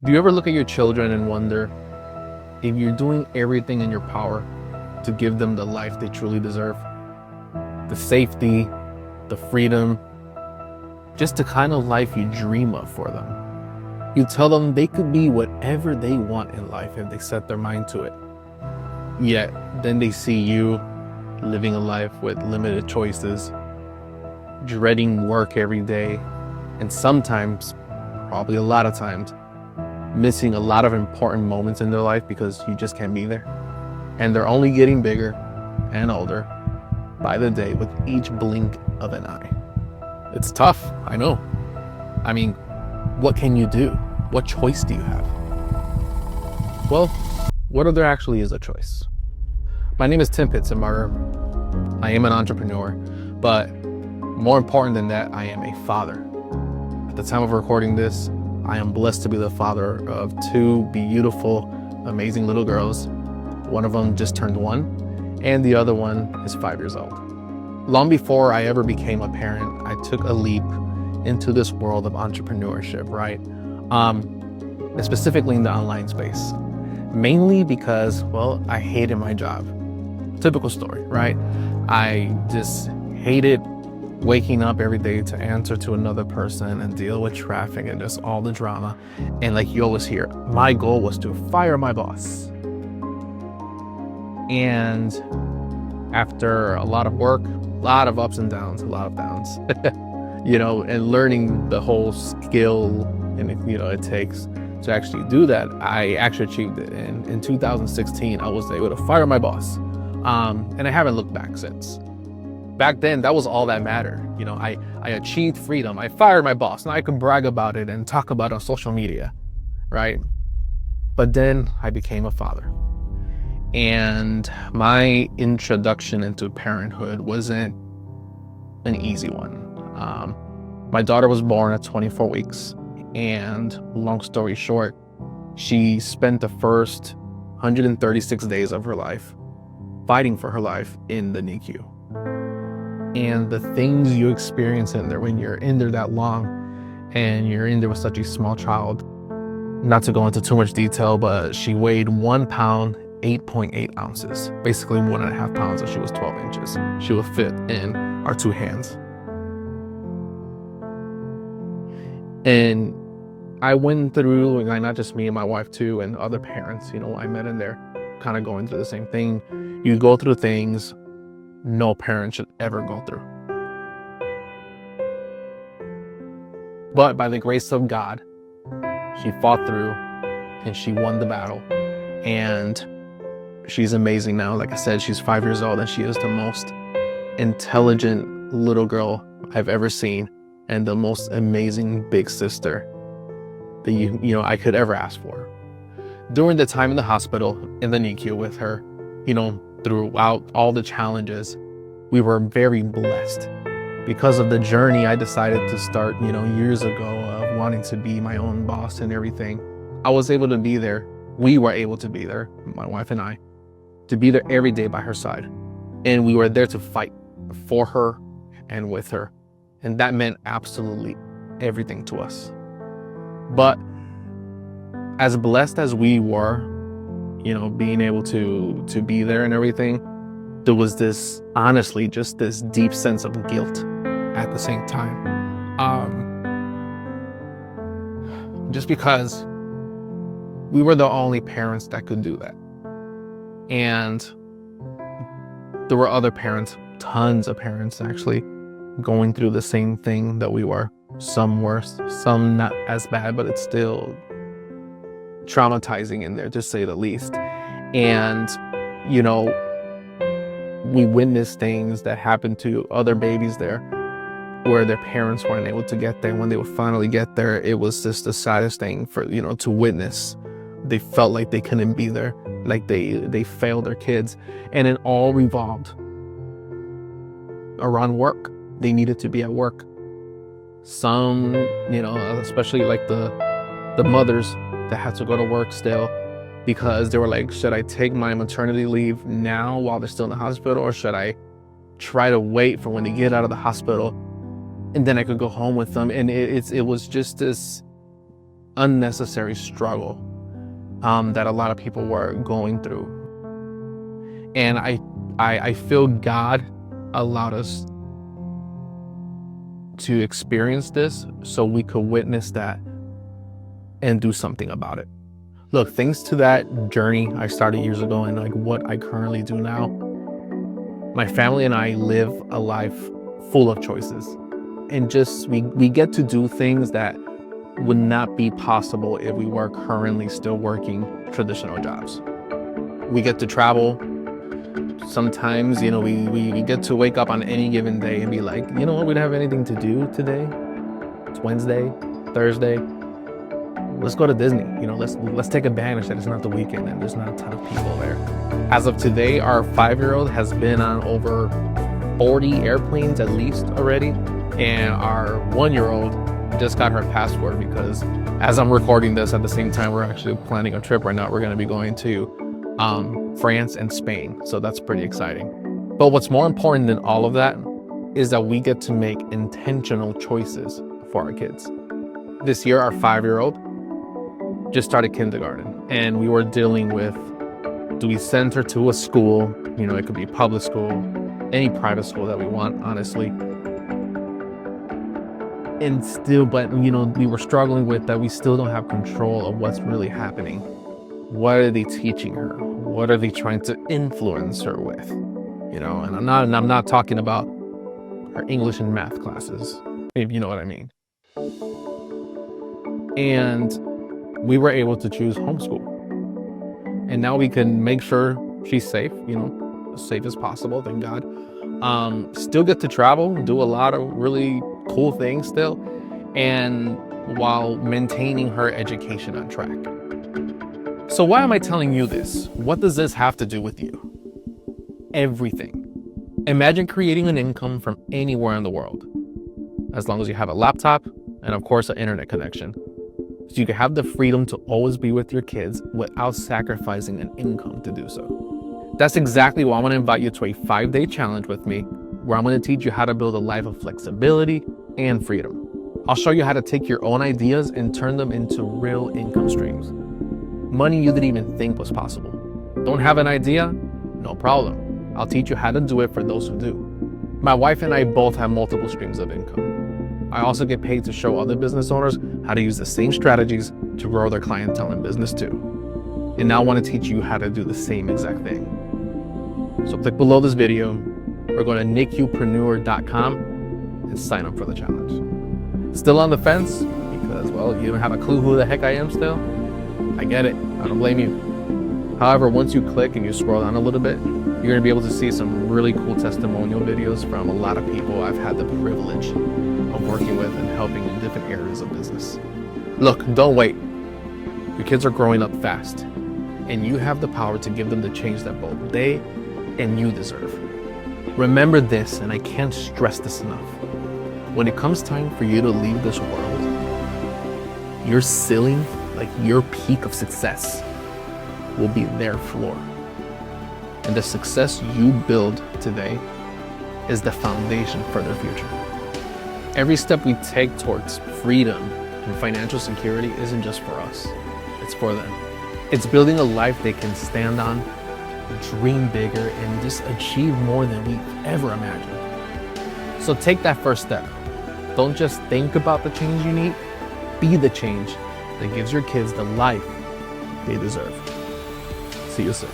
Do you ever look at your children and wonder if you're doing everything in your power to give them the life they truly deserve? The safety, the freedom, just the kind of life you dream of for them. You tell them they could be whatever they want in life if they set their mind to it. Yet, then they see you living a life with limited choices, dreading work every day, and sometimes, probably a lot of times, missing a lot of important moments in their life because you just can't be there. And they're only getting bigger and older by the day with each blink of an eye. It's tough, I know. I mean, what can you do? What choice do you have? Well, what if there actually is a choice? My name is Tim Pitzenbarger. I am an entrepreneur, but more important than that, I am a father. At the time of recording this, I am blessed to be the father of two beautiful, amazing little girls. One of them just turned 1, and the other one is 5 years old. Long before I ever became a parent, I took a leap into this world of entrepreneurship, right? And specifically in the online space. Mainly because, well, I hated my job. Typical story, right? I just hated waking up every day to answer to another person and deal with traffic and just all the drama. And like you always hear, my goal was to fire my boss. And after a lot of work, a lot of ups and downs, a lot of downs, and learning the whole skill and it takes to actually do that, I actually achieved it. And in 2016, I was able to fire my boss. And I haven't looked back since. Back then, that was all that mattered. I achieved freedom. I fired my boss. Now I can brag about it and talk about it on social media, right? But then I became a father. And my introduction into parenthood wasn't an easy one. My daughter was born at 24 weeks. And long story short, she spent the first 136 days of her life fighting for her life in the NICU. And the things you experience in there when you're in there that long and you're in there with such a small child, not to go into too much detail, but she weighed 1 pound, 8.8 ounces, basically 1.5 pounds if she was 12 inches. She would fit in our 2 hands. And I went through, like not just me and my wife too, and other parents, I met in there kind of going through the same thing. You go through things no parent should ever go through. But by the grace of God, she fought through and she won the battle. And she's amazing now. Like I said, she's 5 years old and she is the most intelligent little girl I've ever seen and the most amazing big sister that I could ever ask for. During the time in the hospital, in the NICU with her, throughout all the challenges, we were very blessed. Because of the journey I decided to start, years ago of wanting to be my own boss and everything, I was able to be there. We were able to be there, my wife and I, to be there every day by her side. And we were there to fight for her and with her. And that meant absolutely everything to us. But as blessed as we were, being able to be there and everything, there was this, honestly, just this deep sense of guilt at the same time. Just because we were the only parents that could do that. And there were other parents, tons of parents actually, going through the same thing that we were. Some worse, some not as bad, but it's still traumatizing in there, to say the least. And we witnessed things that happened to other babies there where their parents weren't able to get there. When they would finally get there, it was just the saddest thing for to witness. They felt like they couldn't be there, like they failed their kids. And it all revolved around work. They needed to be at work. Some, especially like the mothers that had to go to work still, because they were like, should I take my maternity leave now while they're still in the hospital, or should I try to wait for when they get out of the hospital and then I could go home with them? And it was just this unnecessary struggle that a lot of people were going through. And I feel God allowed us to experience this so we could witness that and do something about it. Look, thanks to that journey I started years ago and like what I currently do now, my family and I live a life full of choices. And just we get to do things that would not be possible if we were currently still working traditional jobs. We get to travel. Sometimes, you know, we get to wake up on any given day and be like, you know what, we don't have anything to do today. It's Wednesday, Thursday. Let's go to Disney. You know, let's take advantage that it's not the weekend and there's not a ton of people there. As of today, our 5-year-old has been on over 40 airplanes at least already. And our 1-year-old just got her passport because as I'm recording this at the same time, we're actually planning a trip right now. We're going to be going to France and Spain. So that's pretty exciting. But what's more important than all of that is that we get to make intentional choices for our kids. This year, our 5-year-old just started kindergarten and we were dealing with, do we send her to a school? You know, it could be public school, any private school that we want, honestly. And still, but you know, we were struggling with that. We still don't have control of what's really happening. What are they teaching her? What are they trying to influence her with? You know, and I'm not talking about her English and math classes, if you know what I mean. And we were able to choose homeschool. And now we can make sure she's safe, you know, as safe as possible, thank God. Still get to travel, do a lot of really cool things still, and while maintaining her education on track. So why am I telling you this? What does this have to do with you? Everything. Imagine creating an income from anywhere in the world, as long as you have a laptop and of course an internet connection. So you can have the freedom to always be with your kids without sacrificing an income to do so. That's exactly why I want to invite you to a 5-day challenge with me, where I'm going to teach you how to build a life of flexibility and freedom. I'll show you how to take your own ideas and turn them into real income streams. Money you didn't even think was possible. Don't have an idea? No problem. I'll teach you how to do it for those who do. My wife and I both have multiple streams of income. I also get paid to show other business owners how to use the same strategies to grow their clientele in business too. And now I want to teach you how to do the same exact thing. So click below this video or go to nicupreneur.com and sign up for the challenge. Still on the fence? Because, well, you don't have a clue who the heck I am still? I get it. I don't blame you. However, once you click and you scroll down a little bit, you're going to be able to see some really cool testimonial videos from a lot of people I've had the privilege of working with and helping in different areas of business. Look, don't wait. Your kids are growing up fast, and you have the power to give them the change that both they and you deserve. Remember this, and I can't stress this enough. When it comes time for you to leave this world, your ceiling, like your peak of success, will be their floor. And the success you build today is the foundation for their future. Every step we take towards freedom and financial security isn't just for us, it's for them. It's building a life they can stand on, dream bigger, and just achieve more than we ever imagined. So take that first step. Don't just think about the change you need, be the change that gives your kids the life they deserve. See you soon.